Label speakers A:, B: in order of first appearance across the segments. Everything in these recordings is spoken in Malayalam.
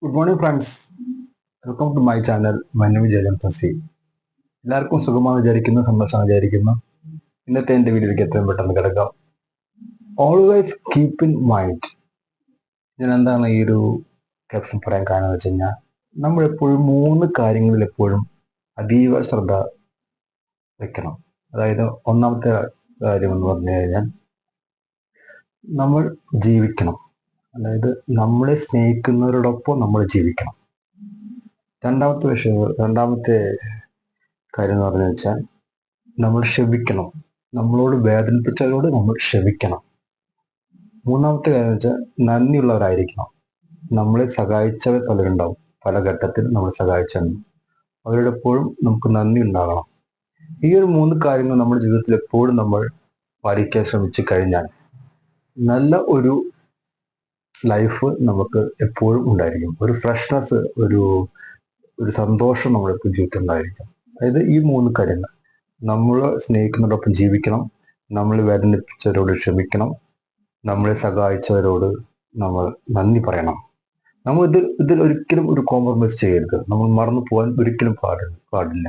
A: Good morning friends. Welcome to my channel. My name is ജയലം തസി. എല്ലാവർക്കും സുഖമാണ് വിചാരിക്കുന്നു, സന്തോഷമാണ് വിചാരിക്കുന്നു. ഇന്നത്തെ എൻ്റെ വീഡിയോയിലേക്ക് എത്രയും പെട്ടെന്ന് കിടക്കാം. Always keep in mind. ഞാൻ എന്താണ് ഈ ഒരു ക്യാപ്ഷൻ പറയാൻ കാരണം എന്ന് വെച്ച് കഴിഞ്ഞാൽ, നമ്മളെപ്പോഴും മൂന്ന് കാര്യങ്ങളിൽ എപ്പോഴും അതീവ ശ്രദ്ധ വെക്കണം. അതായത് ഒന്നാമത്തെ കാര്യം എന്ന് പറഞ്ഞു കഴിഞ്ഞാൽ നമ്മൾ ജീവിക്കണം. അതായത് നമ്മളെ സ്നേഹിക്കുന്നവരോടൊപ്പം നമ്മൾ ജീവിക്കണം. രണ്ടാമത്തെ കാര്യം എന്ന് പറഞ്ഞു വെച്ചാൽ നമ്മൾ ക്ഷമിക്കണം. നമ്മളോട് വേദനിപ്പിച്ചവരോട് നമ്മൾ ക്ഷമിക്കണം. മൂന്നാമത്തെ കാര്യം വെച്ചാൽ നന്ദിയുള്ളവരായിരിക്കണം. നമ്മളെ സഹായിച്ചവർ പലരുണ്ടാവും, പല ഘട്ടത്തിൽ നമ്മളെ സഹായിച്ചുണ്ട്. അവരോട് എപ്പോഴും നമുക്ക് നന്ദി ഉണ്ടാകണം. ഈ ഒരു മൂന്ന് കാര്യങ്ങൾ നമ്മുടെ ജീവിതത്തിൽ എപ്പോഴും നമ്മൾ പാലിക്കാൻ ശ്രമിച്ചു കഴിഞ്ഞാൽ നല്ല ഒരു ലൈഫ് നമുക്ക് എപ്പോഴും ഉണ്ടായിരിക്കും. ഒരു ഫ്രഷ്നെസ്, ഒരു സന്തോഷം നമ്മളെപ്പോഴും ജീവിതത്തിൽ ഉണ്ടായിരിക്കും. അതായത് ഈ മൂന്ന് കാര്യങ്ങൾ: നമ്മൾ സ്നേഹിക്കുന്നതോടൊപ്പം ജീവിക്കണം, നമ്മൾ വേദനിപ്പിച്ചവരോട് ക്ഷമിക്കണം, നമ്മളെ സഹായിച്ചവരോട് നമ്മൾ നന്ദി പറയണം. നമ്മൾ ഇതിൽ ഒരിക്കലും ഒരു കോംപ്രമൈസ് ചെയ്യരുത്. നമ്മൾ മറന്നു പോകാൻ ഒരിക്കലും പാടില്ല.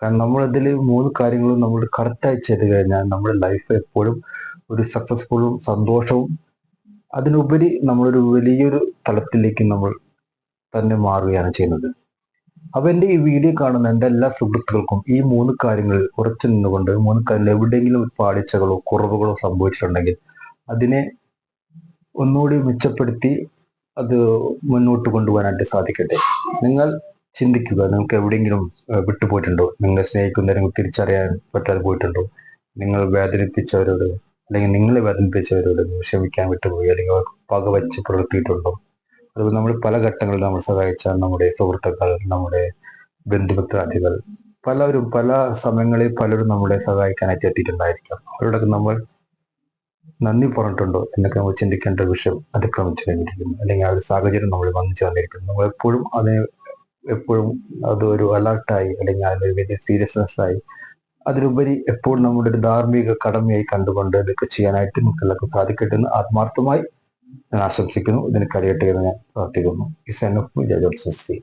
A: കാരണം നമ്മളിതിൽ മൂന്ന് കാര്യങ്ങളും നമ്മൾ കറക്റ്റായി ചെയ്ത് കഴിഞ്ഞാൽ നമ്മുടെ ലൈഫ് എപ്പോഴും ഒരു സക്സസ്ഫുള്ളും സന്തോഷവും, അതിനുപരി നമ്മളൊരു വലിയൊരു തലത്തിലേക്ക് നമ്മൾ തന്നെ മാറുകയാണ് ചെയ്യുന്നത്. അപ്പൊ എൻ്റെ ഈ വീഡിയോ കാണുന്ന എൻ്റെ എല്ലാ സുഹൃത്തുക്കൾക്കും ഈ മൂന്ന് കാര്യങ്ങളിൽ ഉറച്ചു നിന്നുകൊണ്ട്, മൂന്ന് കാര്യങ്ങൾ എവിടെയെങ്കിലും പാളിച്ചകളോ കുറവുകളോ സംഭവിച്ചിട്ടുണ്ടെങ്കിൽ അതിനെ ഒന്നുകൂടി മെച്ചപ്പെടുത്തി അത് മുന്നോട്ട് കൊണ്ടുപോകാനായിട്ട് സാധിക്കട്ടെ. നിങ്ങൾ ചിന്തിക്കുക, നിങ്ങൾക്ക് എവിടെയെങ്കിലും വിട്ടുപോയിട്ടുണ്ടോ? നിങ്ങൾ സ്നേഹിക്കുന്നവരെ തിരിച്ചറിയാൻ പറ്റാതെ പോയിട്ടുണ്ടോ? നിങ്ങൾ വേദനിപ്പിച്ചവരോട്, അല്ലെങ്കിൽ നിങ്ങളെ വേദനിപ്പിച്ചവരോട് ക്ഷമിക്കാൻ വിട്ടുപോയി, അല്ലെങ്കിൽ പകവച്ച് പുലർത്തിയിട്ടുണ്ടോ? അതുപോലെ നമ്മൾ പല ഘട്ടങ്ങളിൽ നമ്മൾ സഹായിച്ച നമ്മുടെ സുഹൃത്തുക്കൾ, നമ്മുടെ ബന്ധുമിത്രാദികൾ, പലരും പല സമയങ്ങളിൽ പലരും നമ്മളെ സഹായിക്കാനായിട്ട് എത്തിയിട്ടുണ്ടായിരിക്കാം. അവരോടൊക്കെ നമ്മൾ നന്ദി പറഞ്ഞിട്ടുണ്ടോ എന്നൊക്കെ നമ്മൾ ചിന്തിക്കേണ്ട വിഷയം അതിക്രമിച്ചു കഴിഞ്ഞിരിക്കുന്നു. അല്ലെങ്കിൽ ആ ഒരു സാഹചര്യം നമ്മൾ വന്നു ചേർന്നിരിക്കുന്നു. നമ്മൾ എപ്പോഴും അതൊരു അലർട്ടായി, അല്ലെങ്കിൽ അതിലൊരു വലിയ സീരിയസ്നെസ് ആയി, അതിലുപരി എപ്പോഴും നമ്മുടെ ഒരു ധാർമ്മിക കടമയായി കണ്ടുകൊണ്ട് ഇതൊക്കെ ചെയ്യാനായിട്ട് നമുക്ക് എല്ലാവർക്കും സാധിക്കട്ടെ എന്ന് ആത്മാർത്ഥമായി ഞാൻ ആശംസിക്കുന്നു. ഇതിന് കഴിയട്ടെ എന്ന് ഞാൻ പ്രാർത്ഥിക്കുന്നു. Is end of ജയജോത്സി.